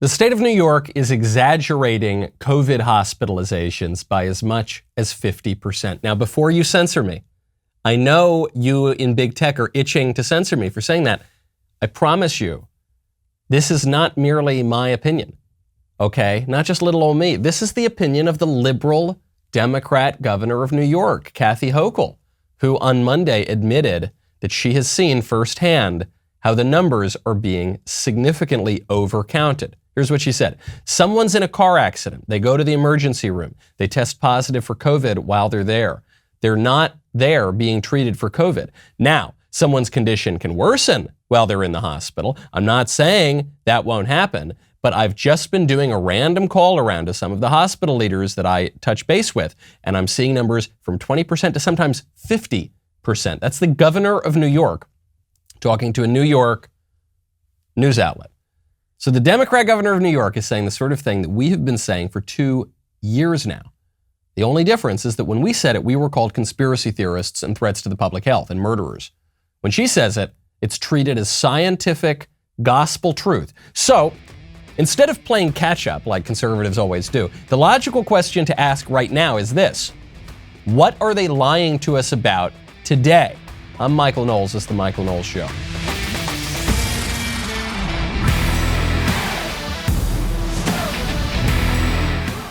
The state of New York is exaggerating COVID hospitalizations by as much as 50%. Now, before you censor me, I know you in big tech are itching to censor me for saying that. I promise you, this is not merely my opinion, okay? Not just little old me. This is the opinion of the liberal Democrat governor of New York, Kathy Hochul, who on Monday admitted that she has seen firsthand how the numbers are being significantly overcounted. Here's what she said. Someone's in a car accident. They go to the emergency room. They test positive for COVID while they're there. They're not there being treated for COVID. Now, someone's condition can worsen while they're in the hospital. I'm not saying that won't happen, but I've just been doing a random call around to some of the hospital leaders that I touch base with, and I'm seeing numbers from 20% to sometimes 50%. That's the governor of New York talking to a New York news outlet. So the Democrat governor of New York is saying the sort of thing that we have been saying for 2 years now. The only difference is that when we said it, we were called conspiracy theorists and threats to the public health and murderers. When she says it, it's treated as scientific gospel truth. So instead of playing catch up like conservatives always do, the logical question to ask right now is this: what are they lying to us about today? I'm Michael Knowles. This is The Michael Knowles Show.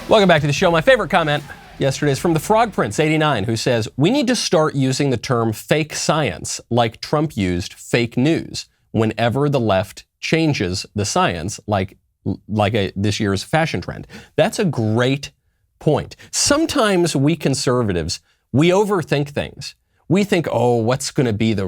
Welcome back to the show. My favorite comment yesterday is from the Frog Prince 89, who says, we need to start using the term fake science like Trump used fake news whenever the left changes the science like this year's fashion trend. That's a great point. Sometimes we conservatives, we overthink things. We think, oh, what's going to be the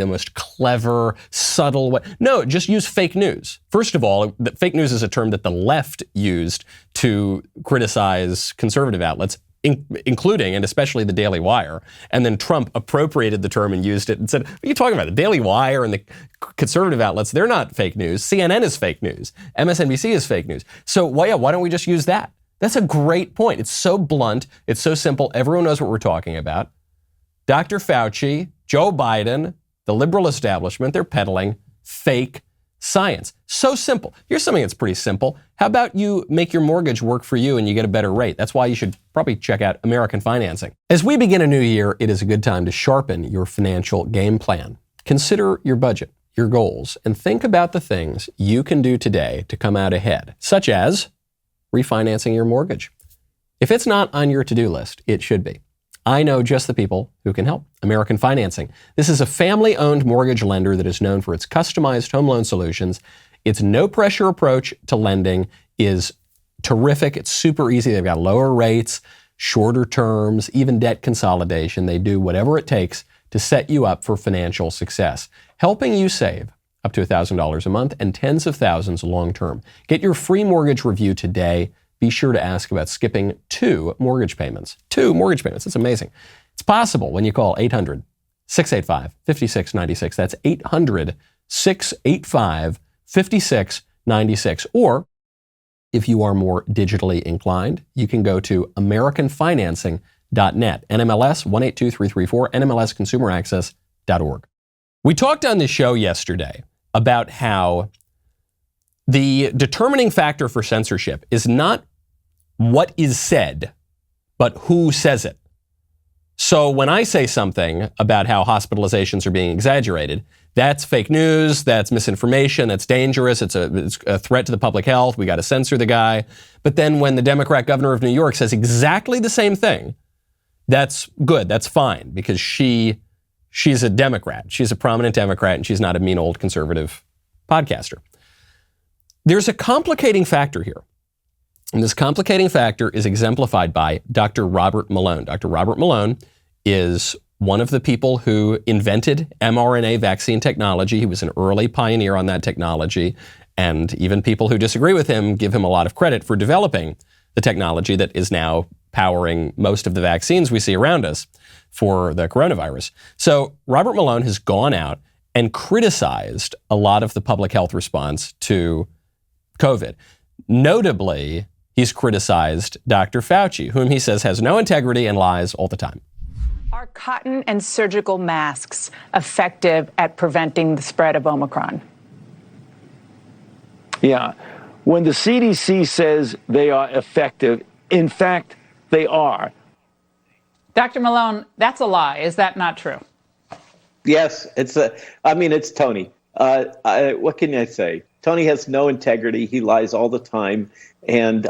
most clever, subtle way? No, just use fake news. First of all, fake news is a term that the left used to criticize conservative outlets, including and especially the Daily Wire. And then Trump appropriated the term and used it and said, what are you talking about? The Daily Wire and the conservative outlets, they're not fake news. CNN is fake news. MSNBC is fake news. So why don't we just use that? That's a great point. It's so blunt. It's so simple. Everyone knows what we're talking about. Dr. Fauci, Joe Biden, the liberal establishment, they're peddling fake science. So simple. Here's something that's pretty simple. How about you make your mortgage work for you and you get a better rate? That's why you should probably check out American Financing. As we begin a new year, it is a good time to sharpen your financial game plan. Consider your budget, your goals, and think about the things you can do today to come out ahead, such as refinancing your mortgage. If it's not on your to-do list, it should be. I know just the people who can help. American Financing. This is a family-owned mortgage lender that is known for its customized home loan solutions. Its no-pressure approach to lending is terrific. It's super easy. They've got lower rates, shorter terms, even debt consolidation. They do whatever it takes to set you up for financial success, helping you save up to $1,000 a month and tens of thousands long-term. Get your free mortgage review today. Be sure to ask about skipping 2 mortgage payments. 2 mortgage payments. It's amazing. It's possible when you call 800-685-5696. That's 800-685-5696. Or if you are more digitally inclined, you can go to AmericanFinancing.net. NMLS 182334, NMLSConsumerAccess.org. We talked on this show yesterday about how the determining factor for censorship is not what is said, but who says it. So when I say something about how hospitalizations are being exaggerated, that's fake news, that's misinformation, that's dangerous, it's a threat to the public health, we got to censor the guy. But then when the Democrat governor of New York says exactly the same thing, that's good, that's fine, because she's a Democrat, she's a prominent Democrat, and she's not a mean old conservative podcaster. There's a complicating factor here. And this complicating factor is exemplified by Dr. Robert Malone. Dr. Robert Malone is one of the people who invented mRNA vaccine technology. He was an early pioneer on that technology. And even people who disagree with him give him a lot of credit for developing the technology that is now powering most of the vaccines we see around us for the coronavirus. So Robert Malone has gone out and criticized a lot of the public health response to COVID. Notably, he's criticized Dr. Fauci, whom he says has no integrity and lies all the time. Are cotton and surgical masks effective at preventing the spread of Omicron? Yeah. When the CDC says they are effective, in fact, they are. Dr. Malone, that's a lie. Is that not true? Yes, it's Tony. What can I say? Tony has no integrity. He lies all the time. And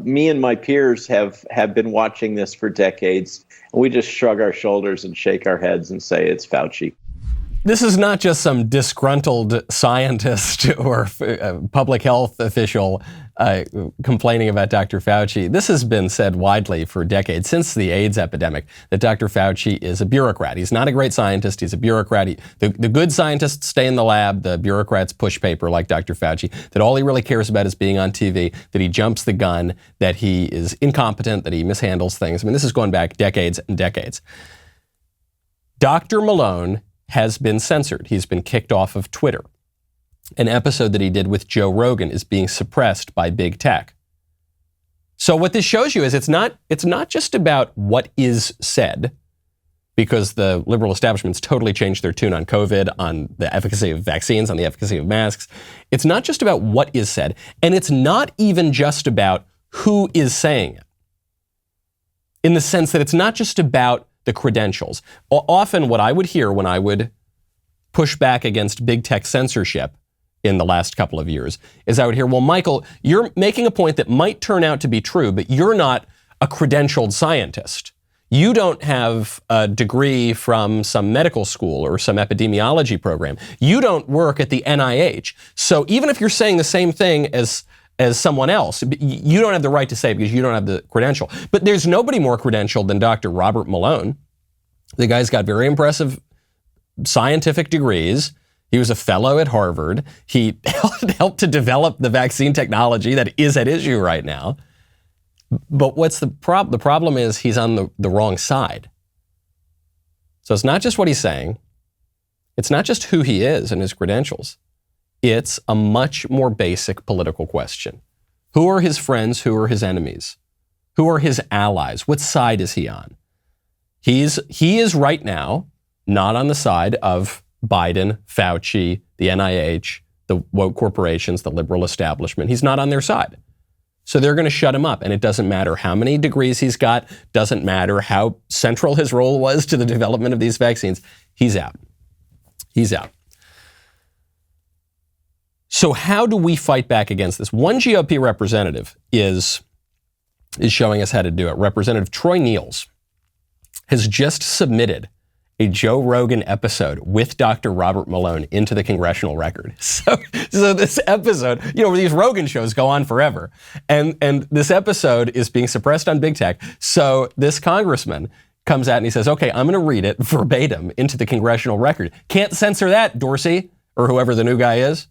me and my peers have been watching this for decades. And we just shrug our shoulders and shake our heads and say it's Fauci. This is not just some disgruntled scientist or public health official complaining about Dr. Fauci. This has been said widely for decades, since the AIDS epidemic, that Dr. Fauci is a bureaucrat. He's not a great scientist. He's a bureaucrat. The good scientists stay in the lab. The bureaucrats push paper like Dr. Fauci, that all he really cares about is being on TV, that he jumps the gun, that he is incompetent, that he mishandles things. I mean, this is going back decades and decades. Dr. Malone has been censored. He's been kicked off of Twitter. An episode that he did with Joe Rogan is being suppressed by big tech. So what this shows you is it's not just about what is said, because the liberal establishment's totally changed their tune on COVID, on the efficacy of vaccines, on the efficacy of masks. It's not just about what is said, and it's not even just about who is saying it. In the sense that it's not just about the credentials. Often what I would hear when I would push back against big tech censorship in the last couple of years is I would hear, well, Michael, you're making a point that might turn out to be true, but you're not a credentialed scientist. You don't have a degree from some medical school or some epidemiology program. You don't work at the NIH. So even if you're saying the same thing as someone else, you don't have the right to say it because you don't have the credential. But there's nobody more credentialed than Dr. Robert Malone. The guy's got very impressive scientific degrees. He was a fellow at Harvard. He helped to develop the vaccine technology that is at issue right now. But what's the problem? The problem is he's on the wrong side. So it's not just what he's saying. It's not just who he is and his credentials. It's a much more basic political question. Who are his friends? Who are his enemies? Who are his allies? What side is he on? He is right now not on the side of Biden, Fauci, the NIH, the woke corporations, the liberal establishment. He's not on their side. So they're going to shut him up. And it doesn't matter how many degrees he's got, doesn't matter how central his role was to the development of these vaccines. He's out. He's out. So how do we fight back against this? One GOP representative is showing us how to do it. Representative Troy Knowles has just submitted a Joe Rogan episode with Dr. Robert Malone into the congressional record. So this episode, these Rogan shows go on forever. And this episode is being suppressed on big tech. So this congressman comes out and he says, okay, I'm going to read it verbatim into the congressional record. Can't censor that, Dorsey, or whoever the new guy is.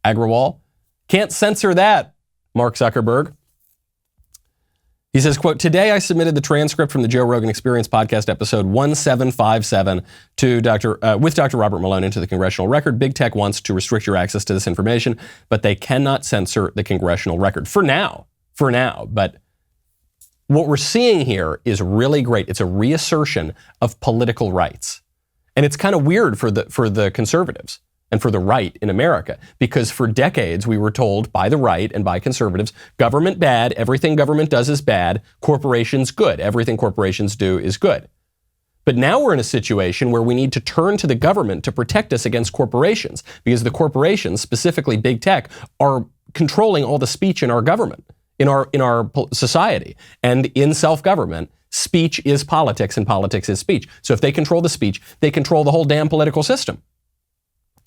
Agrawal. Can't censor that, Mark Zuckerberg. He says, quote, today I submitted the transcript from the Joe Rogan Experience podcast episode 1757 with Dr. Robert Malone into the congressional record. Big tech wants to restrict your access to this information, but they cannot censor the congressional record. For now. But what we're seeing here is really great. It's a reassertion of political rights. And it's kind of weird for the conservatives and for the right in America, because for decades we were told by the right and by conservatives, government bad, everything government does is bad, corporations good, everything corporations do is good. But now we're in a situation where we need to turn to the government to protect us against corporations, because the corporations, specifically big tech, are controlling all the speech in our government, in our society. And in self-government, speech is politics and politics is speech. So if they control the speech, they control the whole damn political system.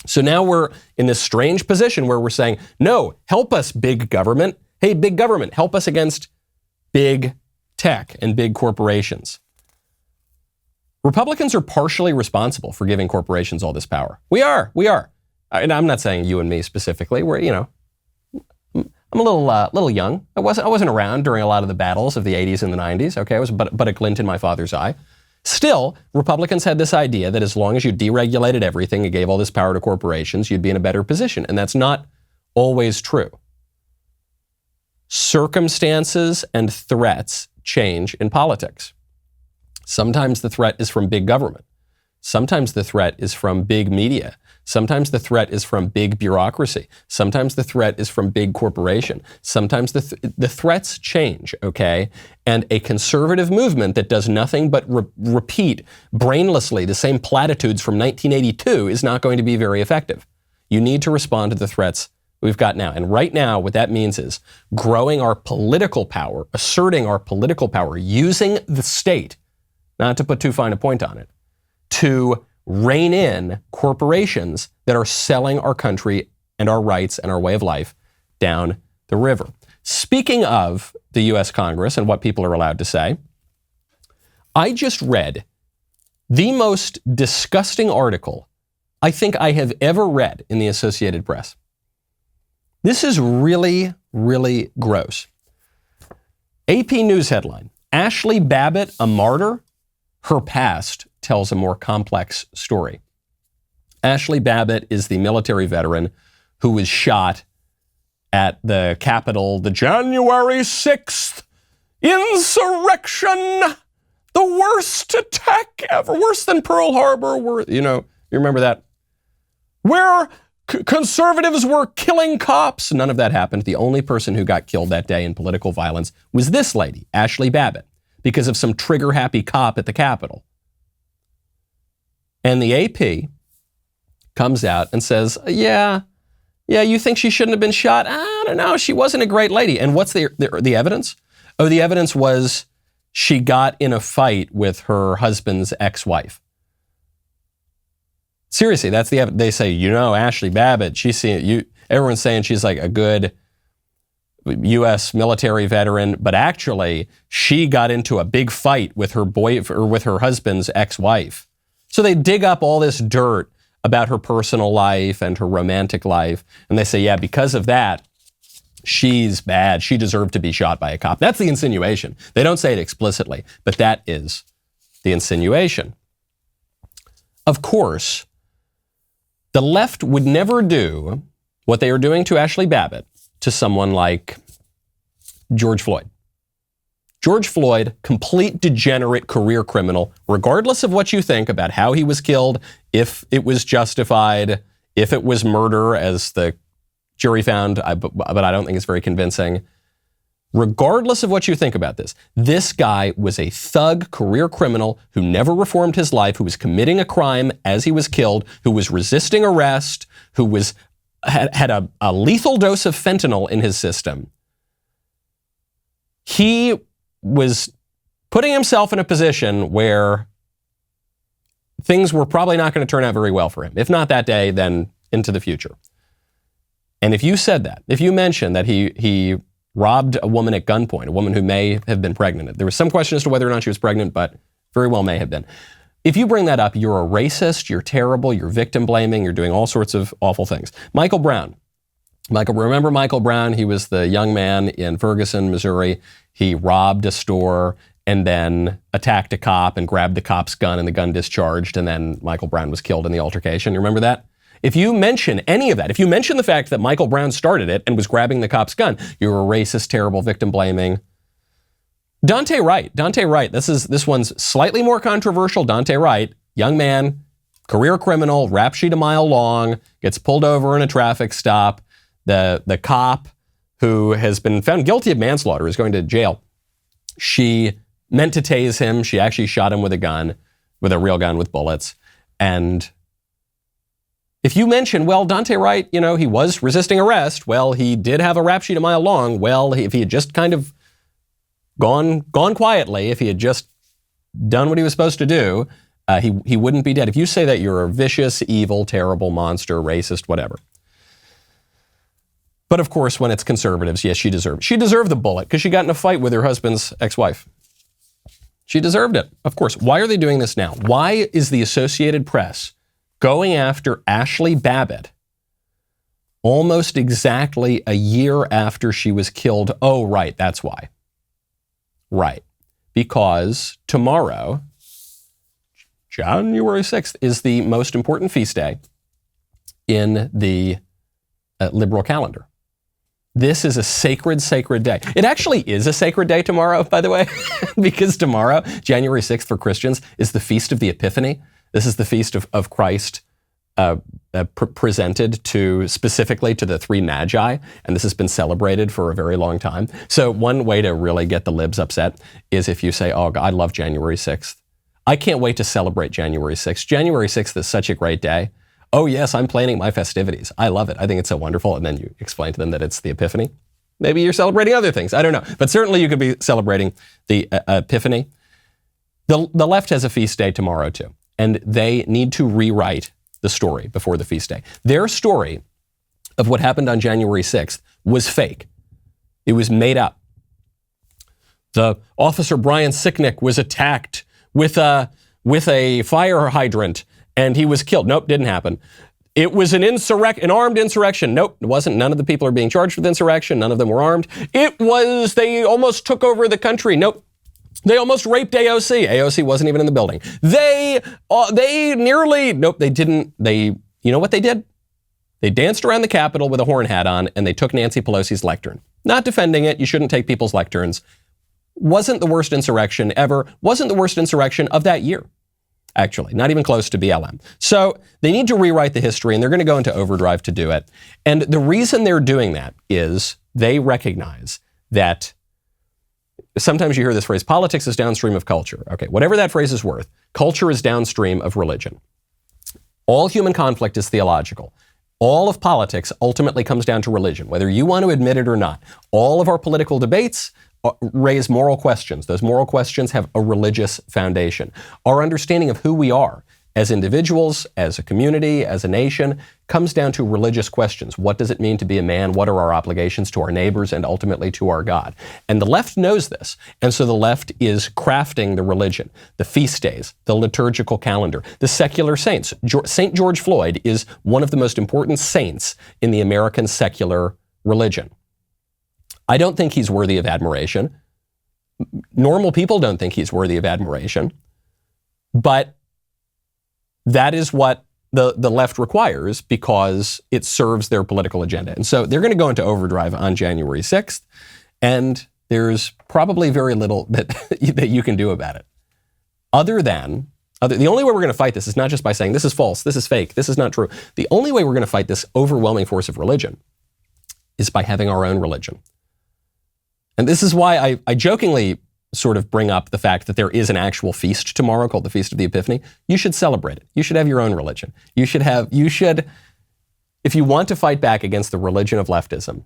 So now we're in this strange position where we're saying, no, help us, big government. Hey, big government, help us against big tech and big corporations. Republicans are partially responsible for giving corporations all this power. We are. And I'm not saying you and me specifically. I'm a little young. I wasn't around during a lot of the battles of the 80s and the 90s. Okay, I was but a glint in my father's eye. Still, Republicans had this idea that as long as you deregulated everything and gave all this power to corporations, you'd be in a better position. And that's not always true. Circumstances and threats change in politics. Sometimes the threat is from big government. Sometimes the threat is from big media. Sometimes the threat is from big bureaucracy. Sometimes the threat is from big corporation. Sometimes the threats change, okay? And a conservative movement that does nothing but repeat brainlessly the same platitudes from 1982 is not going to be very effective. You need to respond to the threats we've got now. And right now, what that means is growing our political power, asserting our political power, using the state, not to put too fine a point on it, to rein in corporations that are selling our country and our rights and our way of life down the river. Speaking of the U.S. Congress and what people are allowed to say, I just read the most disgusting article I think I have ever read in the Associated Press. This is really, really gross. AP News headline, Ashli Babbitt, a martyr? Her past tells a more complex story. Ashli Babbitt is the military veteran who was shot at the Capitol, the January 6th insurrection, the worst attack ever, worse than Pearl Harbor, you remember that? Where conservatives were killing cops. None of that happened. The only person who got killed that day in political violence was this lady, Ashli Babbitt, because of some trigger-happy cop at the Capitol. And the AP comes out and says, yeah, you think she shouldn't have been shot? I don't know. She wasn't a great lady. And what's the evidence? Oh, the evidence was she got in a fight with her husband's ex-wife. Seriously, that's the evidence. They say, Ashli Babbitt, everyone's saying she's like a good U.S. military veteran, but actually she got into a big fight with her husband's ex-wife. So they dig up all this dirt about her personal life and her romantic life, and they say, yeah, because of that, she's bad. She deserved to be shot by a cop. That's the insinuation. They don't say it explicitly, but that is the insinuation. Of course, the left would never do what they are doing to Ashli Babbitt to someone like George Floyd. George Floyd, complete degenerate career criminal, regardless of what you think about how he was killed, if it was justified, if it was murder, as the jury found, but I don't think it's very convincing. Regardless of what you think about this guy was a thug career criminal who never reformed his life, who was committing a crime as he was killed, who was resisting arrest, who had a lethal dose of fentanyl in his system. He was putting himself in a position where things were probably not going to turn out very well for him. If not that day, then into the future. And if you said that, if you mentioned that he robbed a woman at gunpoint, a woman who may have been pregnant. There was some question as to whether or not she was pregnant, but very well may have been. If you bring that up, you're a racist, you're terrible, you're victim blaming, you're doing all sorts of awful things. Michael Brown. Remember Michael Brown? He was the young man in Ferguson, Missouri. He robbed a store and then attacked a cop and grabbed the cop's gun, and the gun discharged, and then Michael Brown was killed in the altercation. You remember that? If you mention any of that, if you mention the fact that Michael Brown started it and was grabbing the cop's gun, you're a racist, terrible, victim blaming. Dante Wright. This one's slightly more controversial. Dante Wright, young man, career criminal, rap sheet a mile long, gets pulled over in a traffic stop. The cop who has been found guilty of manslaughter is going to jail. She meant to tase him. She actually shot him with a real gun with bullets. And if you mention, well, Dante Wright, he was resisting arrest. Well, he did have a rap sheet a mile long. Well, if he had just kind of gone quietly, if he had just done what he was supposed to do, he wouldn't be dead. If you say that, you're a vicious, evil, terrible monster, racist, whatever. But of course, when it's conservatives, yes, she deserved the bullet because she got in a fight with her husband's ex-wife. She deserved it, of course. Why are they doing this now? Why is the Associated Press going after Ashli Babbitt almost exactly a year after she was killed? Oh, right, that's why. Right. Because tomorrow, January 6th, is the most important feast day in the liberal calendar. This is a sacred, sacred day. It actually is a sacred day tomorrow, by the way, because tomorrow, January 6th for Christians, is the Feast of the Epiphany. This is the feast of Christ presented specifically to the three magi, and this has been celebrated for a very long time. So one way to really get the libs upset is if you say, oh, I love January 6th. I can't wait to celebrate January 6th. January 6th is such a great day. Oh yes, I'm planning my festivities. I love it. I think it's so wonderful. And then you explain to them that it's the Epiphany. Maybe you're celebrating other things. I don't know. But certainly you could be celebrating the Epiphany. The left has a feast day tomorrow too. And they need to rewrite the story before the feast day. Their story of what happened on January 6th was fake. It was made up. The officer Brian Sicknick was attacked with a fire hydrant and he was killed. Nope, didn't happen. It was an armed insurrection. Nope, it wasn't. None of the people are being charged with insurrection. None of them were armed. They almost took over the country. Nope. They almost raped AOC. AOC wasn't even in the building. They didn't. You know what they did? They danced around the Capitol with a horn hat on and they took Nancy Pelosi's lectern. Not defending it. You shouldn't take people's lecterns. Wasn't the worst insurrection ever. Wasn't the worst insurrection of that year. Actually, not even close to BLM. So they need to rewrite the history and they're going to go into overdrive to do it. And the reason they're doing that is they recognize that sometimes you hear this phrase, politics is downstream of culture. Okay, whatever that phrase is worth, culture is downstream of religion. All human conflict is theological. All of politics ultimately comes down to religion, whether you want to admit it or not. All of our political debates raise moral questions. Those moral questions have a religious foundation. Our understanding of who we are as individuals, as a community, as a nation, comes down to religious questions. What does it mean to be a man? What are our obligations to our neighbors and ultimately to our God? And the left knows this. And so the left is crafting the religion, the feast days, the liturgical calendar, the secular saints. St. George Floyd is one of the most important saints in the American secular religion. I don't think he's worthy of admiration. Normal people don't think he's worthy of admiration. But that is what the left requires because it serves their political agenda. And so they're going to go into overdrive on January 6th, and there's probably very little that you can do about it. The only way we're going to fight this is not just by saying this is false, this is fake, this is not true. The only way we're going to fight this overwhelming force of religion is by having our own religion. And this is why I jokingly sort of bring up the fact that there is an actual feast tomorrow called the Feast of the Epiphany. You should celebrate it. You should have your own religion. If you want to fight back against the religion of leftism,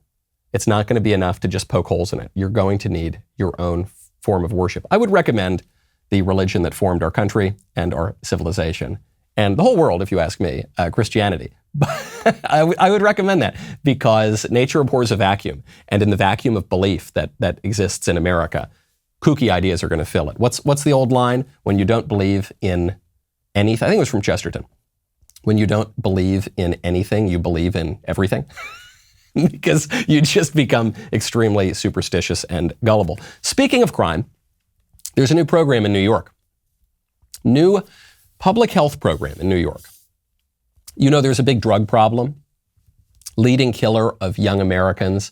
it's not going to be enough to just poke holes in it. You're going to need your own form of worship. I would recommend the religion that formed our country and our civilization and the whole world, if you ask me, Christianity. But I would recommend that because nature abhors a vacuum. And in the vacuum of belief that exists in America, kooky ideas are going to fill it. What's the old line? When you don't believe in anything, I think it was from Chesterton. When you don't believe in anything, you believe in everything. Because you just become extremely superstitious and gullible. Speaking of crime, there's a new program in New York. New public health program in New York. You know there's a big drug problem. Leading killer of young Americans.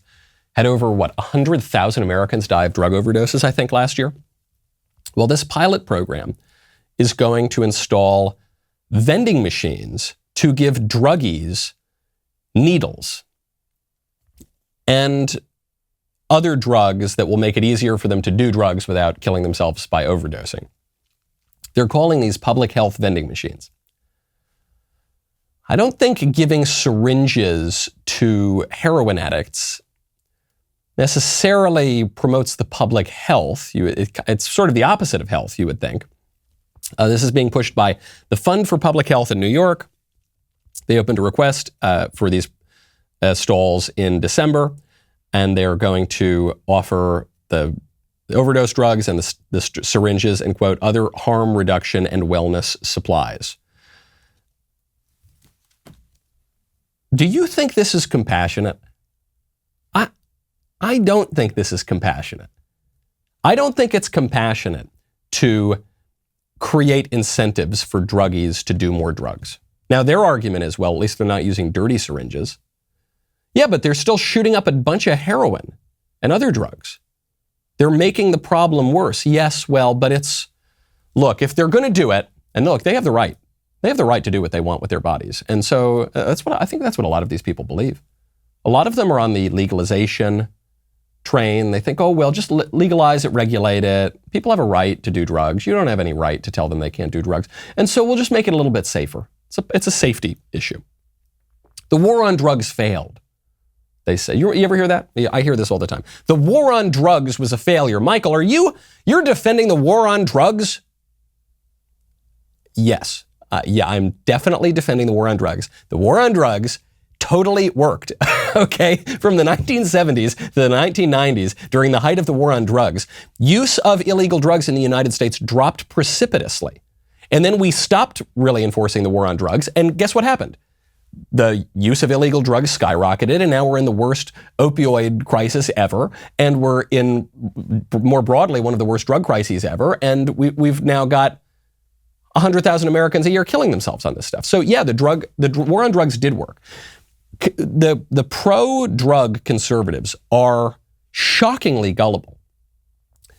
Had over, 100,000 Americans die of drug overdoses, I think, last year? Well, this pilot program is going to install vending machines to give druggies needles and other drugs that will make it easier for them to do drugs without killing themselves by overdosing. They're calling these public health vending machines. I don't think giving syringes to heroin addicts necessarily promotes the public health. It's sort of the opposite of health, you would think. This is being pushed by the Fund for Public Health in New York. They opened a request for these stalls in December, and they're going to offer the overdose drugs and the syringes and, quote, other harm reduction and wellness supplies. Do you think this is compassionate? I don't think this is compassionate. I don't think it's compassionate to create incentives for druggies to do more drugs. Now, their argument is, well, at least they're not using dirty syringes. Yeah, but they're still shooting up a bunch of heroin and other drugs. They're making the problem worse. Yes, well, but look, if they're going to do it, and look, they have the right. They have the right to do what they want with their bodies. And so I think that's what a lot of these people believe. A lot of them are on the legalization train. They think, oh, well, just legalize it, regulate it. People have a right to do drugs. You don't have any right to tell them they can't do drugs. And so we'll just make it a little bit safer. It's a safety issue. The war on drugs failed. They say, you ever hear that? Yeah, I hear this all the time. The war on drugs was a failure. Michael, you're defending the war on drugs? Yes. I'm definitely defending the war on drugs. The war on drugs totally worked, okay? From the 1970s to the 1990s, during the height of the war on drugs, use of illegal drugs in the United States dropped precipitously. And then we stopped really enforcing the war on drugs, and guess what happened? The use of illegal drugs skyrocketed, and now we're in the worst opioid crisis ever, and we're in, more broadly, one of the worst drug crises ever, and we've now got 100,000 Americans a year killing themselves on this stuff. So yeah, the war on drugs did work. The pro-drug conservatives are shockingly gullible.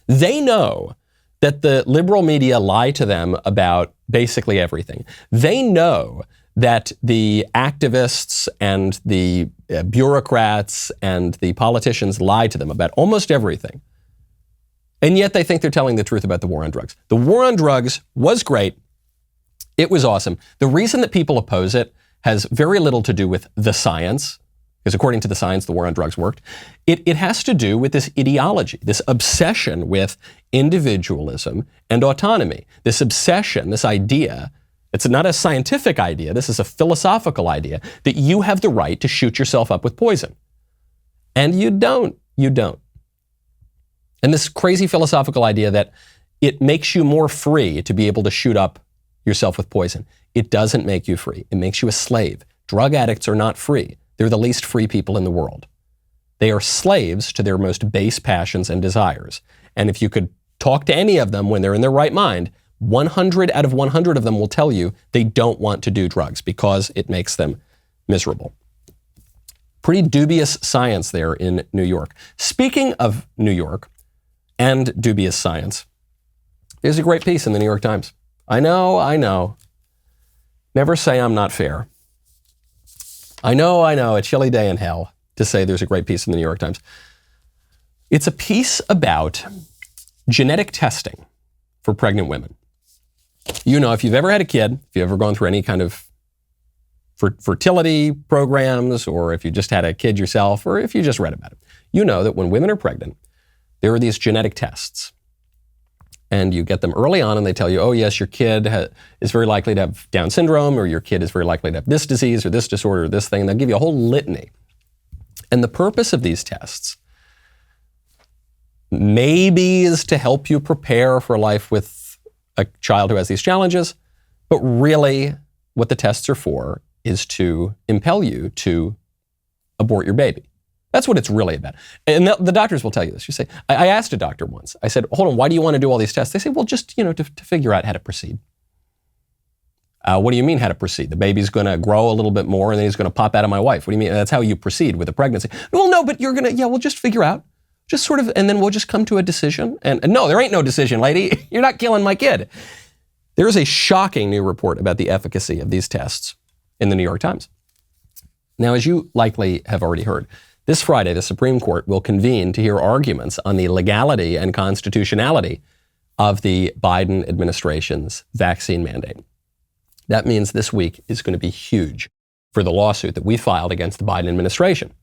They know that the liberal media lie to them about basically everything. They know that the activists and the bureaucrats and the politicians lie to them about almost everything. And yet they think they're telling the truth about the war on drugs. The war on drugs was great. It was awesome. The reason that people oppose it has very little to do with the science, because according to the science, the war on drugs worked. It has to do with this ideology, this obsession with individualism and autonomy, this obsession, this idea. It's not a scientific idea. This is a philosophical idea that you have the right to shoot yourself up with poison. And you don't. You don't. And this crazy philosophical idea that it makes you more free to be able to shoot up yourself with poison. It doesn't make you free. It makes you a slave. Drug addicts are not free. They're the least free people in the world. They are slaves to their most base passions and desires. And if you could talk to any of them when they're in their right mind, 100 out of 100 of them will tell you they don't want to do drugs because it makes them miserable. Pretty dubious science there in New York. Speaking of New York and dubious science, there's a great piece in the New York Times. I know. Never say I'm not fair. I know, a chilly day in hell to say there's a great piece in the New York Times. It's a piece about genetic testing for pregnant women. You know, if you've ever had a kid, if you've ever gone through any kind of fertility programs, or if you just had a kid yourself, or if you just read about it, you know that when women are pregnant, there are these genetic tests. And you get them early on and they tell you, oh yes, your kid is very likely to have Down syndrome, or your kid is very likely to have this disease or this disorder or this thing. And they'll give you a whole litany. And the purpose of these tests maybe is to help you prepare for life with a child who has these challenges. But really what the tests are for is to impel you to abort your baby. That's what it's really about. And the doctors will tell you this. You say, I asked a doctor once, I said, hold on, why do you want to do all these tests? They say, well, just, to figure out how to proceed. What do you mean how to proceed? The baby's going to grow a little bit more and then he's going to pop out of my wife. What do you mean? That's how you proceed with a pregnancy. Well, no, but we'll just figure out. Just sort of, and then we'll just come to a decision. And no, there ain't no decision, lady. You're not killing my kid. There is a shocking new report about the efficacy of these tests in the New York Times. Now, as you likely have already heard, this Friday, the Supreme Court will convene to hear arguments on the legality and constitutionality of the Biden administration's vaccine mandate. That means this week is going to be huge for the lawsuit that we filed against the Biden administration.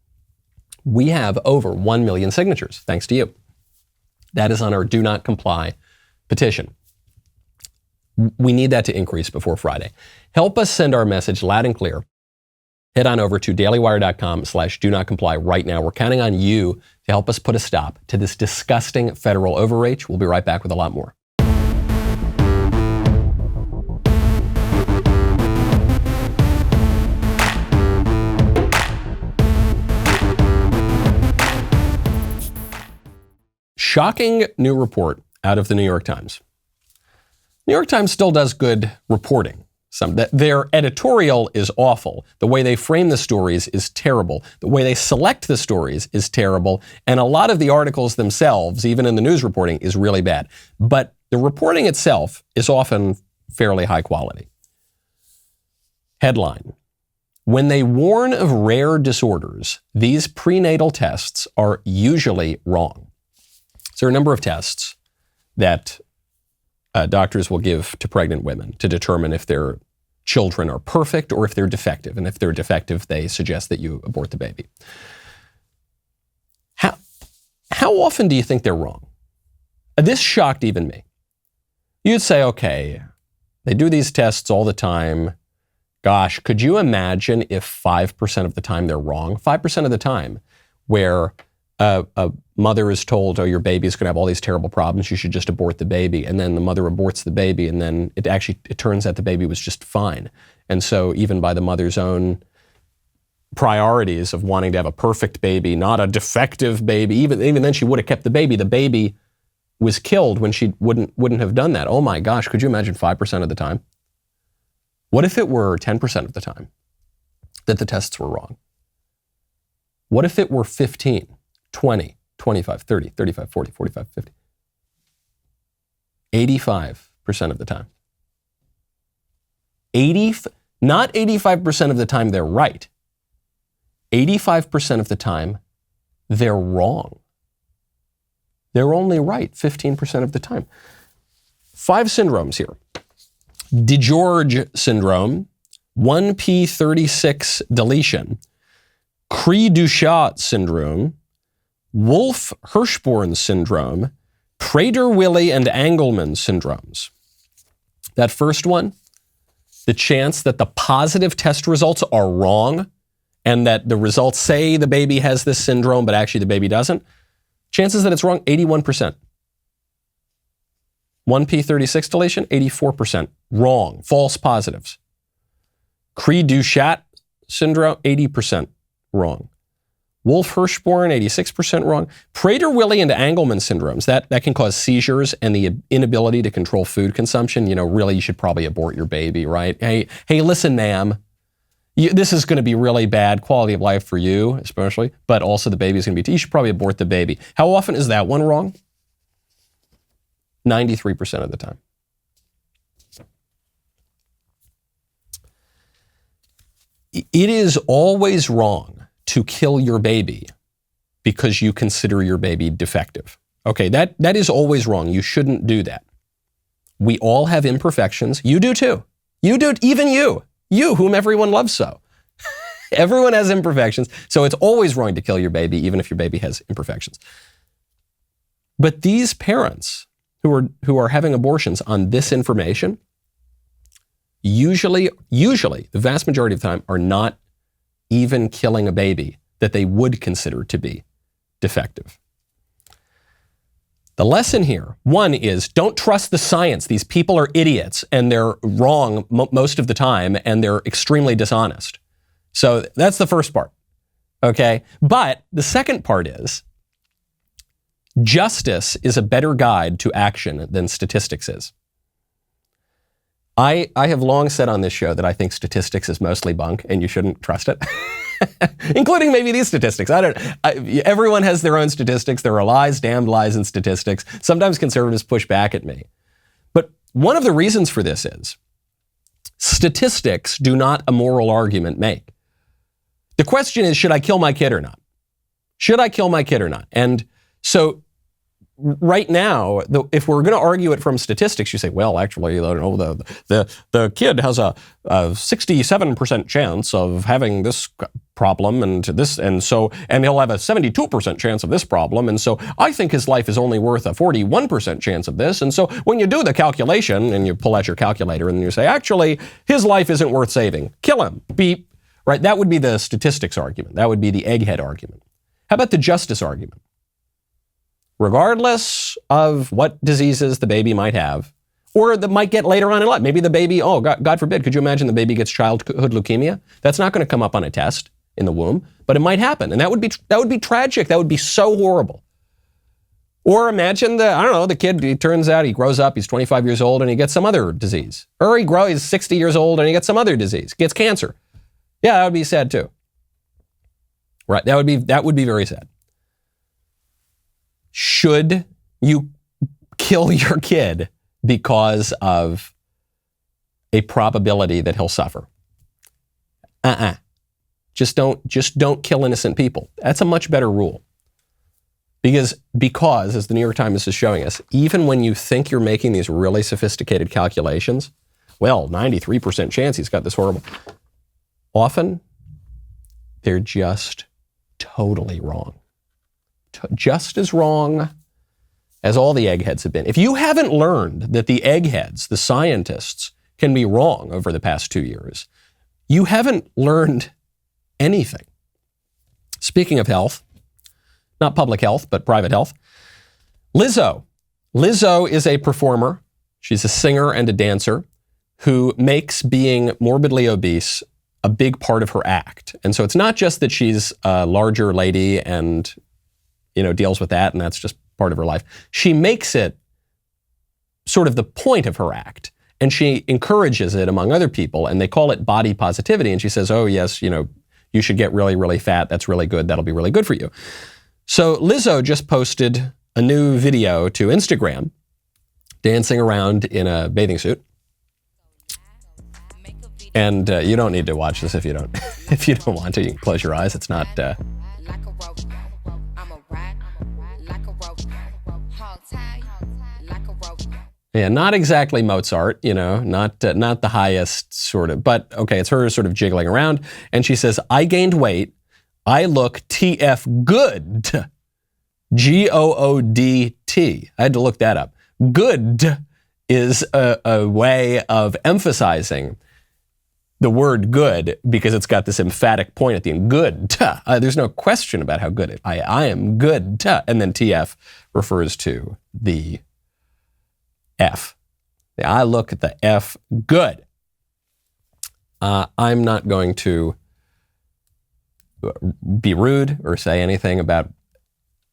We have over 1 million signatures, thanks to you. That is on our Do Not Comply petition. We need that to increase before Friday. Help us send our message loud and clear. Head on over to dailywire.com/do-not-comply right now. We're counting on you to help us put a stop to this disgusting federal overreach. We'll be right back with a lot more. Shocking new report out of the New York Times. New York Times still does good reporting. Their editorial is awful. The way they frame the stories is terrible. The way they select the stories is terrible. And a lot of the articles themselves, even in the news reporting, is really bad. But the reporting itself is often fairly high quality. Headline: when they warn of rare disorders, these prenatal tests are usually wrong. So there are a number of tests that doctors will give to pregnant women to determine if their children are perfect or if they're defective. And if they're defective, they suggest that you abort the baby. How often do you think they're wrong? This shocked even me. You'd say, okay, they do these tests all the time. Gosh, could you imagine if 5% of the time they're wrong? 5% of the time where a mother is told, oh, your baby is going to have all these terrible problems, you should just abort the baby. And then the mother aborts the baby, and then it turns out the baby was just fine. And so even by the mother's own priorities of wanting to have a perfect baby, not a defective baby, even then she would have kept the baby was killed when she wouldn't have done that. Oh my gosh, could you imagine 5% of the time? What if it were 10% of the time that the tests were wrong? What if it were 15, 20, 25, 30, 35, 40, 45, 50? 85% of the time. Not 85% of the time they're right. 85% of the time they're wrong. They're only right 15% of the time. 5 syndromes here. DeGeorge syndrome, 1p36 deletion, Cree-Duchat syndrome, Wolff-Hirschhorn syndrome, Prader-Willi and Engelmann syndromes. That first one, the chance that the positive test results are wrong and that the results say the baby has this syndrome, but actually the baby doesn't, chances that it's wrong, 81%. 1p36 deletion, 84%. Wrong. False positives. Cree-Duchat syndrome, 80% wrong. Wolff-Hirschhorn, 86% wrong. Prader-Willi and Engelmann syndromes, that can cause seizures and the inability to control food consumption. You know, really, you should probably abort your baby, right? Hey, listen, ma'am. This is going to be really bad quality of life for you, especially, but also the baby's going to be, you should probably abort the baby. How often is that one wrong? 93% of the time. It is always wrong to kill your baby because you consider your baby defective. Okay, that is always wrong. You shouldn't do that. We all have imperfections. You do too. You do, even you. You, whom everyone loves so. Everyone has imperfections, so it's always wrong to kill your baby, even if your baby has imperfections. But these parents who are having abortions on this information, usually, the vast majority of the time, are not even killing a baby that they would consider to be defective. The lesson here, one, is don't trust the science. These people are idiots and they're wrong most of the time and they're extremely dishonest. So that's the first part, okay? But the second part is justice is a better guide to action than statistics is. I have long said on this show that I think statistics is mostly bunk and you shouldn't trust it. Including maybe these statistics. Everyone has their own statistics. There are lies, damned lies in statistics. Sometimes conservatives push back at me. But one of the reasons for this is statistics do not a moral argument make. The question is, should I kill my kid or not? Should I kill my kid or not? And so right now, if we're going to argue it from statistics, you say, well, actually, the kid has a 67% chance of having this problem and he'll have a 72% chance of this problem. And so I think his life is only worth a 41% chance of this. And so when you do the calculation and you pull out your calculator and you say, actually, his life isn't worth saving, kill him, beep, right? That would be the statistics argument. That would be the egghead argument. How about the justice argument? Regardless of what diseases the baby might have, or that might get later on in life. Maybe the baby, God forbid, could you imagine the baby gets childhood leukemia? That's not going to come up on a test in the womb, but it might happen. And that would be tragic. That would be so horrible. Or imagine the kid, he turns out, he grows up, he's 25 years old and he gets some other disease. Or he's 60 years old and he gets some other disease, gets cancer. Yeah, that would be sad too. Right, that would be very sad. Should you kill your kid because of a probability that he'll suffer? Just don't kill innocent people. That's a much better rule. Because, as the New York Times is showing us, even when you think you're making these really sophisticated calculations, 93% chance he's got this horrible. Often, they're just totally wrong. Just as wrong as all the eggheads have been. If you haven't learned that the eggheads, the scientists, can be wrong over the past 2 years, you haven't learned anything. Speaking of health, not public health, but private health, Lizzo. Lizzo is a performer. She's a singer and a dancer who makes being morbidly obese a big part of her act. And so it's not just that she's a larger lady and, deals with that, and that's just part of her life. She makes it sort of the point of her act, and she encourages it among other people, and they call it body positivity. And she says, oh, yes, you should get really, really fat. That's really good. That'll be really good for you. So Lizzo just posted a new video to Instagram, dancing around in a bathing suit. And you don't need to watch this if you don't want to. You can close your eyes. It's not. Yeah, not exactly Mozart, not the highest sort of, but okay, it's her sort of jiggling around. And she says, I gained weight. I look TF good. GOODT. I had to look that up. Good is a way of emphasizing the word good because it's got this emphatic point at the end. Good. There's no question about how good I am good. And then TF refers to the F. I look at the F good. I'm not going to be rude or say anything about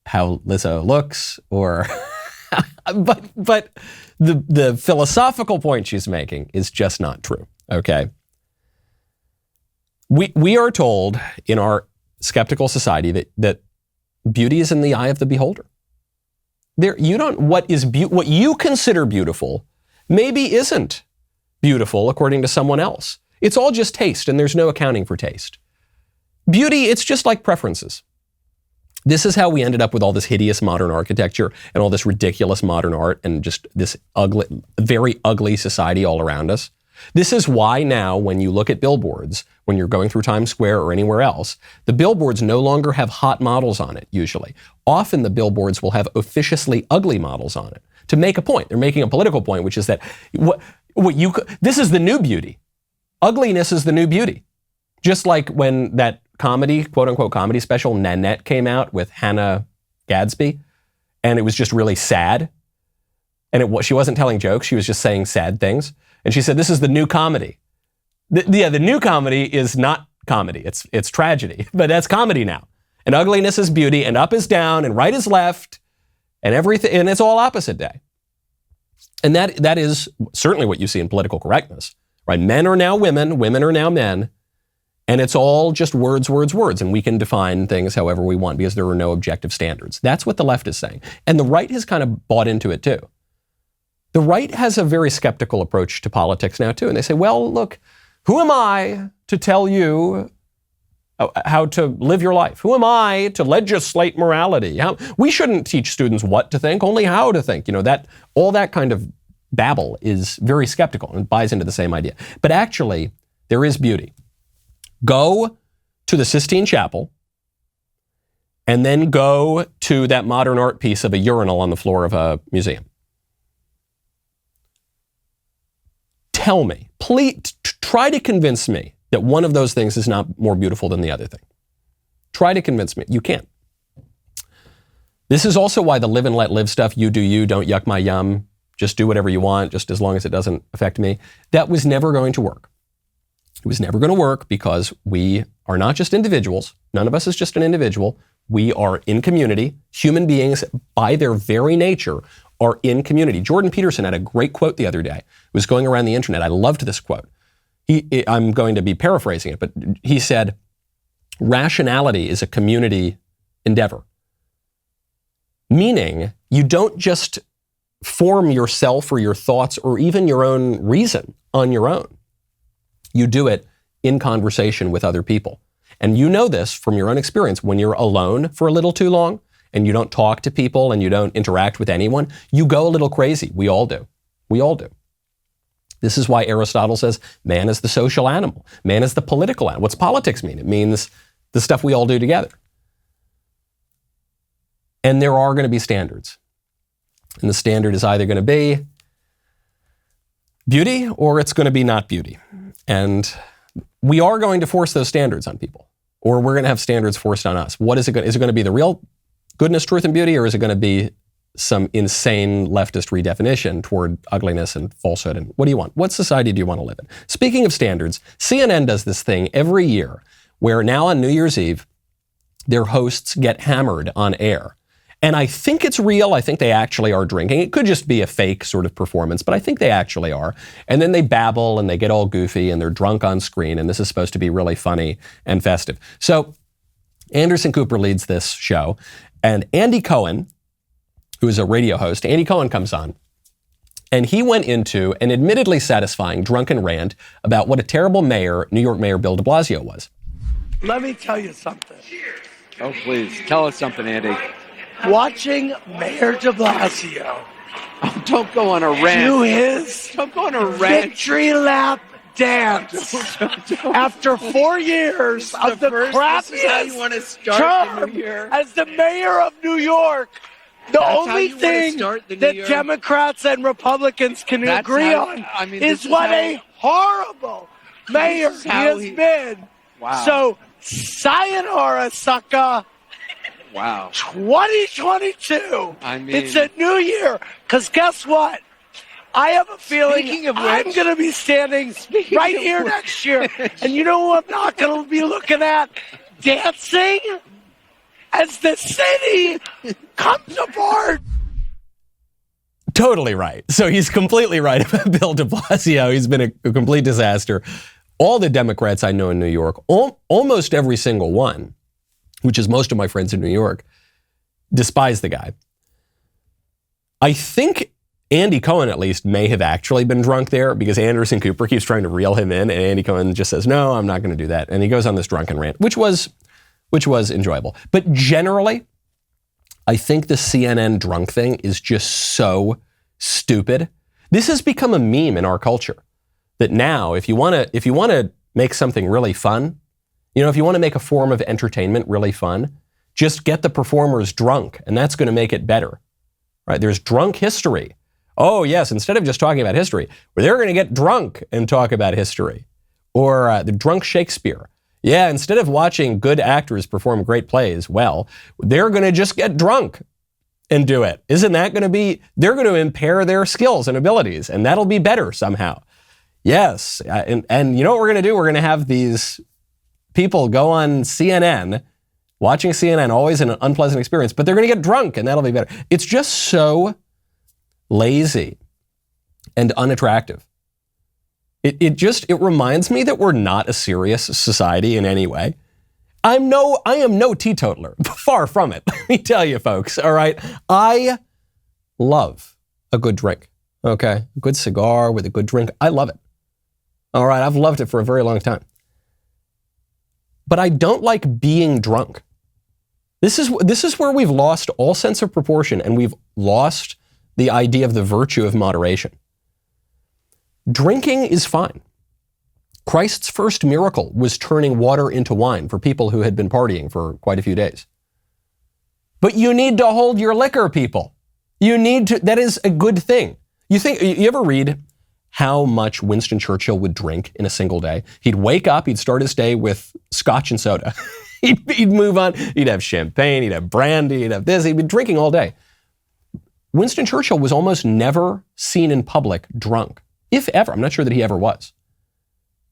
how Lizzo looks or but the philosophical point she's making is just not true. Okay. We are told in our skeptical society that beauty is in the eye of the beholder. What you consider beautiful maybe isn't beautiful according to someone else. It's all just taste, and there's no accounting for taste. Beauty, it's just like preferences. This is how we ended up with all this hideous modern architecture and all this ridiculous modern art and just this ugly, very ugly society all around us. This is why now when you look at billboards, when you're going through Times Square or anywhere else, the billboards no longer have hot models on it, usually. Often the billboards will have officiously ugly models on it to make a point. They're making a political point, which is that this is the new beauty. Ugliness is the new beauty. Just like when that comedy, quote unquote comedy special, Nanette, came out with Hannah Gadsby, and it was just really sad. And she wasn't telling jokes, she was just saying sad things. And she said, this is the new comedy. The new comedy is not comedy, it's tragedy, but that's comedy now. And ugliness is beauty, and up is down, and right is left, and everything, and it's all opposite day. And that is certainly what you see in political correctness, right? Men are now women, women are now men, and it's all just words, words, words, and we can define things however we want because there are no objective standards. That's what the left is saying. And the right has kind of bought into it too. The right has a very skeptical approach to politics now too. And they say, well, look, who am I to tell you how to live your life? Who am I to legislate morality? We shouldn't teach students what to think, only how to think. All that kind of babble is very skeptical and buys into the same idea. But actually, there is beauty. Go to the Sistine Chapel and then go to that modern art piece of a urinal on the floor of a museum. Tell me, please, try to convince me that one of those things is not more beautiful than the other thing. Try to convince me. You can't. This is also why the live and let live stuff, you do you, don't yuck my yum, just do whatever you want, just as long as it doesn't affect me, that was never going to work. It was never going to work because we are not just individuals. None of us is just an individual. We are in community. Human beings, by their very nature, are in community. Jordan Peterson had a great quote the other day. It was going around the internet. I loved this quote. I'm going to be paraphrasing it, but he said, rationality is a community endeavor. Meaning, you don't just form yourself or your thoughts or even your own reason on your own. You do it in conversation with other people. And you know this from your own experience. When you're alone for a little too long and you don't talk to people and you don't interact with anyone, you go a little crazy. We all do. We all do. This is why Aristotle says man is the social animal. Man is the political animal. What's politics mean? It means the stuff we all do together. And there are going to be standards. And the standard is either going to be beauty or it's going to be not beauty. And we are going to force those standards on people, or we're going to have standards forced on us. What is it going to, is it going to be the real goodness, truth, and beauty, or is it going to be some insane leftist redefinition toward ugliness and falsehood? And what do you want? What society do you want to live in? Speaking of standards, CNN does this thing every year where now on New Year's Eve, their hosts get hammered on air. And I think it's real. I think they actually are drinking. It could just be a fake sort of performance, but I think they actually are. And then they babble and they get all goofy and they're drunk on screen. And this is supposed to be really funny and festive. So Anderson Cooper leads this show. And Andy Cohen, who is a radio host, Andy Cohen comes on. And he went into an admittedly satisfying drunken rant about what a terrible mayor, New York Mayor Bill de Blasio was. Let me tell you something. Oh, please. Tell us something, Andy. Watching Mayor de Blasio Don't go on a rant. do his Don't go on a rant. victory lap dance after 4 years of the This is how you want to crappiest start the term new year. as the mayor of New York. The That's how only you wanna thing start the new that year? Democrats and Republicans can That's agree how- on I mean, this is is what how- a horrible mayor is he how has he- been. Wow. So, sayonara, sucker. Wow. 2022. I mean- it's a new year. Because guess what? I have a feeling Speaking of I'm which- going to be standing right of here which- next year. And you know who I'm not going to be looking at? Dancing as the city comes apart. Totally right. So he's completely right about Bill de Blasio. He's been a complete disaster. All the Democrats I know in New York, almost every single one, which is most of my friends in New York, despise the guy. I think Andy Cohen, at least, may have actually been drunk there because Anderson Cooper keeps trying to reel him in, and Andy Cohen just says, no, I'm not going to do that. And he goes on this drunken rant, which was enjoyable. But generally, I think the CNN drunk thing is just so stupid. This has become a meme in our culture that now, if you want to make something really fun, if you want to make a form of entertainment really fun, just get the performers drunk, and that's going to make it better. Right? There's drunk history. Oh yes, instead of just talking about history, they're going to get drunk and talk about history. Or the drunk Shakespeare. Yeah, instead of watching good actors perform great plays, well, they're going to just get drunk and do it. Isn't that going to be, they're going to impair their skills and abilities, and that'll be better somehow. Yes, and you know what we're going to do? We're going to have these people go on CNN, watching CNN, always an unpleasant experience, but they're going to get drunk, and that'll be better. It's just so lazy and unattractive. It reminds me that we're not a serious society in any way. I am no teetotaler. Far from it. Let me tell you, folks. All right. I love a good drink. Okay. A good cigar with a good drink. I love it. All right. I've loved it for a very long time. But I don't like being drunk. This is where we've lost all sense of proportion, and we've lost the idea of the virtue of moderation. Drinking is fine. Christ's first miracle was turning water into wine for people who had been partying for quite a few days. But you need to hold your liquor, people. That is a good thing. You ever read how much Winston Churchill would drink in a single day? He'd wake up, he'd start his day with scotch and soda. He'd move on, he'd have champagne, he'd have brandy, he'd have this, he'd be drinking all day. Winston Churchill was almost never seen in public drunk, if ever. I'm not sure that he ever was.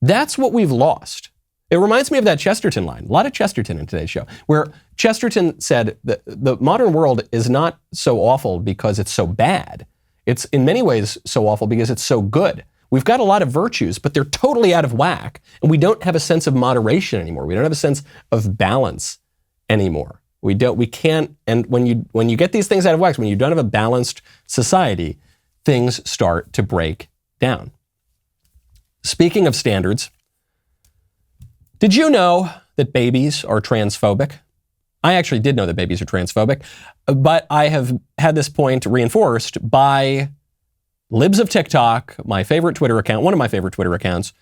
That's what we've lost. It reminds me of that Chesterton line. A lot of Chesterton in today's show, where Chesterton said that the modern world is not so awful because it's so bad. It's in many ways so awful because it's so good. We've got a lot of virtues, but they're totally out of whack. And we don't have a sense of moderation anymore. We don't have a sense of balance anymore. We can't, and when you get these things out of whack, when you don't have a balanced society, things start to break down. Speaking of standards, Did you know that babies are transphobic? I actually did know that babies are transphobic, but I have had this point reinforced by Libs of TikTok, my favorite Twitter account, one of my favorite Twitter accounts,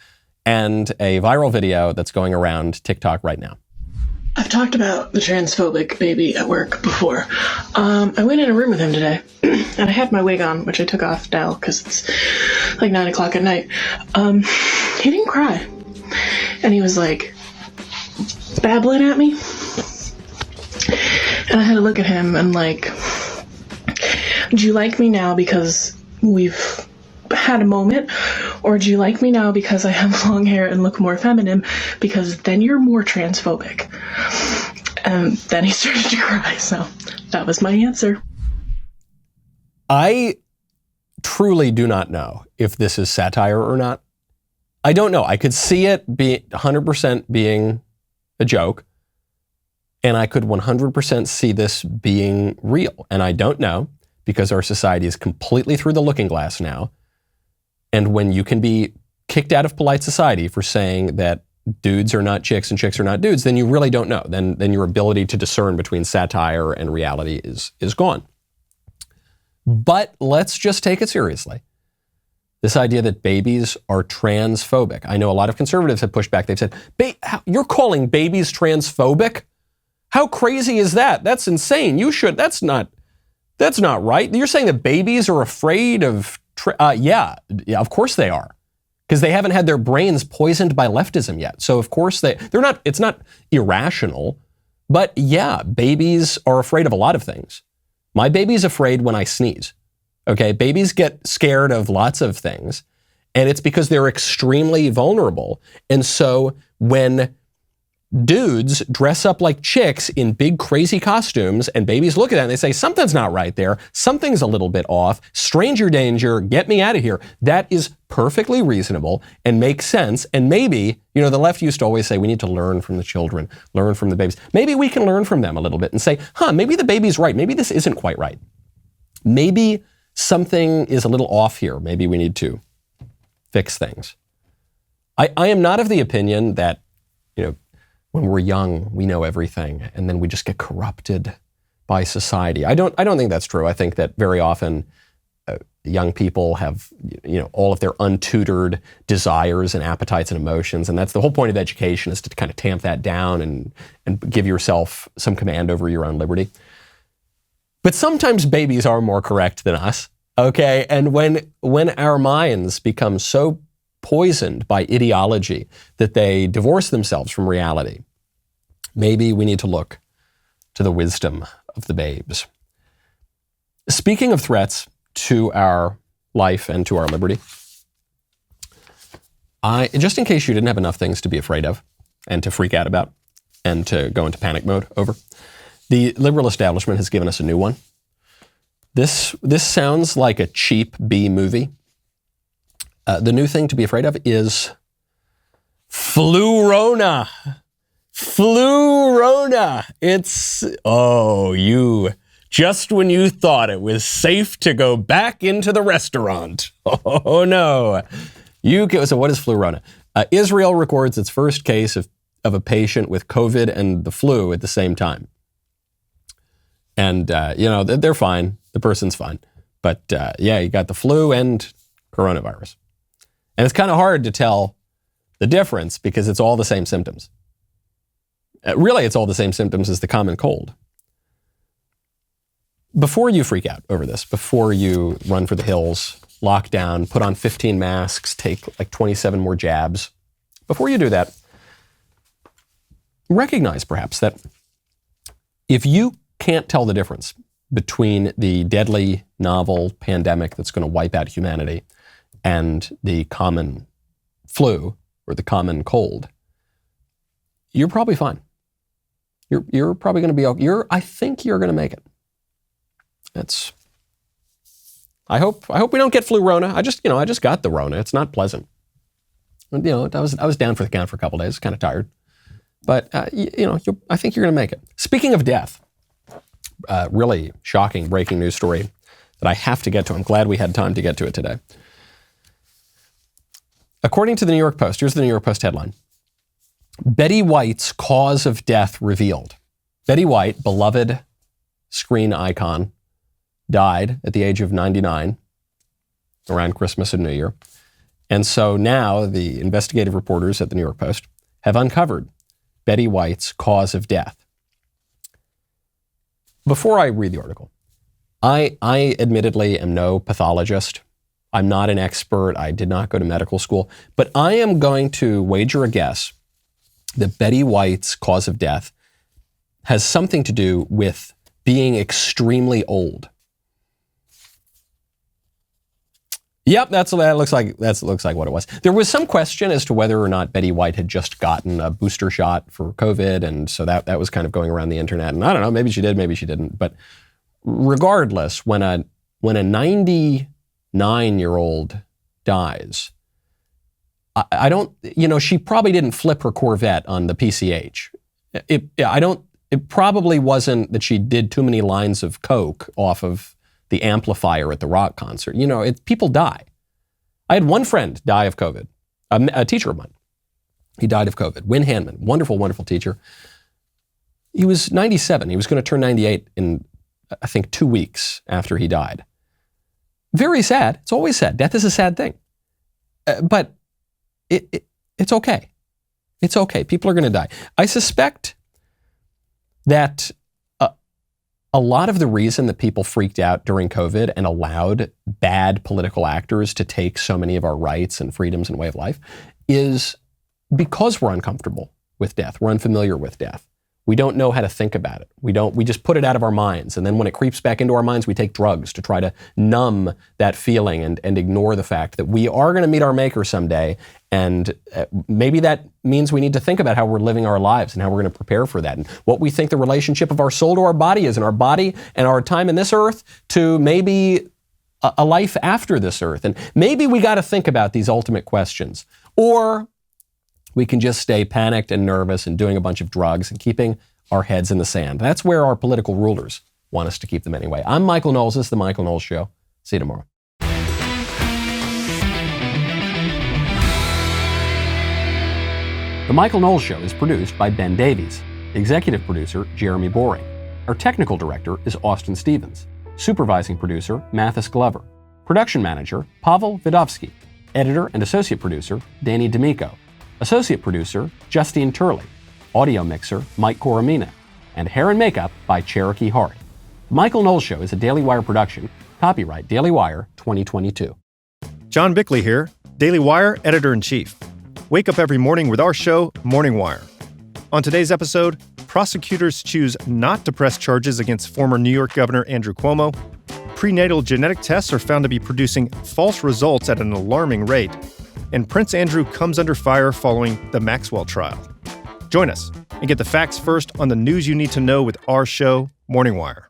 and a viral video that's going around TikTok right now. I've talked about the transphobic baby at work before. I went in a room with him today, and I had my wig on, which I took off now because it's like 9 o'clock at night. He didn't cry. And he was like babbling at me. And I had to look at him and like, do you like me now because we've had a moment, or do you like me now because I have long hair and look more feminine, because then you're more transphobic? And then he started to cry, so that was my answer. I truly do not know if this is satire or not. I don't know. I could see it be 100% being a joke, and I could 100% see this being real. And I don't know, because our society is completely through the looking glass now. And when you can be kicked out of polite society for saying that dudes are not chicks and chicks are not dudes, then you really don't know. Then your ability to discern between satire and reality is gone. But let's just take it seriously. This idea that babies are transphobic. I know a lot of conservatives have pushed back. They've said, you're calling babies transphobic? How crazy is that? That's insane. That's not right. You're saying that babies are afraid of, yeah, of course they are. Because they haven't had their brains poisoned by leftism yet. So of course they're not, it's not irrational, but yeah, babies are afraid of a lot of things. My baby's afraid when I sneeze. Okay, babies get scared of lots of things, and it's because they're extremely vulnerable. And so when dudes dress up like chicks in big crazy costumes and babies look at that and they say, something's not right there, something's a little bit off, stranger danger, get me out of here. That is perfectly reasonable and makes sense. And maybe, the left used to always say we need to learn from the children, learn from the babies. Maybe we can learn from them a little bit and say, maybe the baby's right. Maybe this isn't quite right. Maybe something is a little off here. Maybe we need to fix things. I am not of the opinion that, when we're young, we know everything, and then we just get corrupted by society. I don't think that's true. I think that very often young people have, all of their untutored desires and appetites and emotions, and that's the whole point of education, is to kind of tamp that down and give yourself some command over your own liberty. But sometimes babies are more correct than us, okay? And when our minds become so poisoned by ideology that they divorce themselves from reality, maybe we need to look to the wisdom of the babes. Speaking of threats to our life and to our liberty, just in case you didn't have enough things to be afraid of and to freak out about and to go into panic mode over, the liberal establishment has given us a new one. This sounds like a cheap B movie. The new thing to be afraid of is Flu-rona. Flu-rona. It's, just when you thought it was safe to go back into the restaurant. Oh no. So what is Flu-rona? Israel records its first case of a patient with COVID and the flu at the same time. And, they're fine. The person's fine. But you got the flu and coronavirus. And it's kind of hard to tell the difference because it's all the same symptoms. Really, it's all the same symptoms as the common cold. Before you freak out over this, before you run for the hills, lock down, put on 15 masks, take like 27 more jabs, before you do that, recognize perhaps that if you can't tell the difference between the deadly novel pandemic that's going to wipe out humanity and the common flu or the common cold, you're probably fine. You're probably going to be okay. I think you're going to make it. I hope we don't get flu-rona. I just got the Rona. It's not pleasant. I was down for the count for a couple of days, kind of tired. But I think you're going to make it. Speaking of death, really shocking breaking news story that I have to get to. I'm glad we had time to get to it today. According to the New York Post, here's the New York Post headline. Betty White's cause of death revealed. Betty White, beloved screen icon, died at the age of 99 around Christmas and New Year. And so now the investigative reporters at the New York Post have uncovered Betty White's cause of death. Before I read the article, I admittedly am no pathologist. I'm not an expert. I did not go to medical school. But I am going to wager a guess that Betty White's cause of death has something to do with being extremely old. Yep, that looks like what it was. There was some question as to whether or not Betty White had just gotten a booster shot for COVID, and so that was kind of going around the internet. And I don't know, maybe she did, maybe she didn't. But regardless, when a 99-year-old dies, I don't, she probably didn't flip her Corvette on the PCH. It probably wasn't that she did too many lines of coke off of the amplifier at the rock concert. People die. I had one friend die of COVID, a teacher of mine. He died of COVID. Win Hanman, wonderful, wonderful teacher. He was 97. He was going to turn 98 in, I think, 2 weeks after he died. Very sad. It's always sad. Death is a sad thing. But it's okay. It's okay. People are going to die. I suspect that a lot of the reason that people freaked out during COVID and allowed bad political actors to take so many of our rights and freedoms and way of life is because we're uncomfortable with death. We're unfamiliar with death. We don't know how to think about it. We just put it out of our minds. And then when it creeps back into our minds, we take drugs to try to numb that feeling and ignore the fact that we are going to meet our maker someday. And maybe that means we need to think about how we're living our lives and how we're going to prepare for that and what we think the relationship of our soul to our body is, and our body and our time in this earth to maybe a life after this earth. And maybe we got to think about these ultimate questions. Or we can just stay panicked and nervous and doing a bunch of drugs and keeping our heads in the sand. That's where our political rulers want us to keep them anyway. I'm Michael Knowles. This is The Michael Knowles Show. See you tomorrow. The Michael Knowles Show is produced by Ben Davies. Executive producer, Jeremy Boring. Our technical director is Austin Stevens. Supervising producer, Mathis Glover. Production manager, Pavel Vidovsky. Editor and associate producer, Danny D'Amico. Associate producer, Justine Turley. Audio mixer, Mike Coromina. And hair and makeup by Cherokee Hart. The Michael Knowles Show is a Daily Wire production. Copyright Daily Wire 2022. John Bickley here, Daily Wire Editor-in-Chief. Wake up every morning with our show, Morning Wire. On today's episode, prosecutors choose not to press charges against former New York Governor Andrew Cuomo. Prenatal genetic tests are found to be producing false results at an alarming rate. And Prince Andrew comes under fire following the Maxwell trial. Join us and get the facts first on the news you need to know with our show, Morning Wire.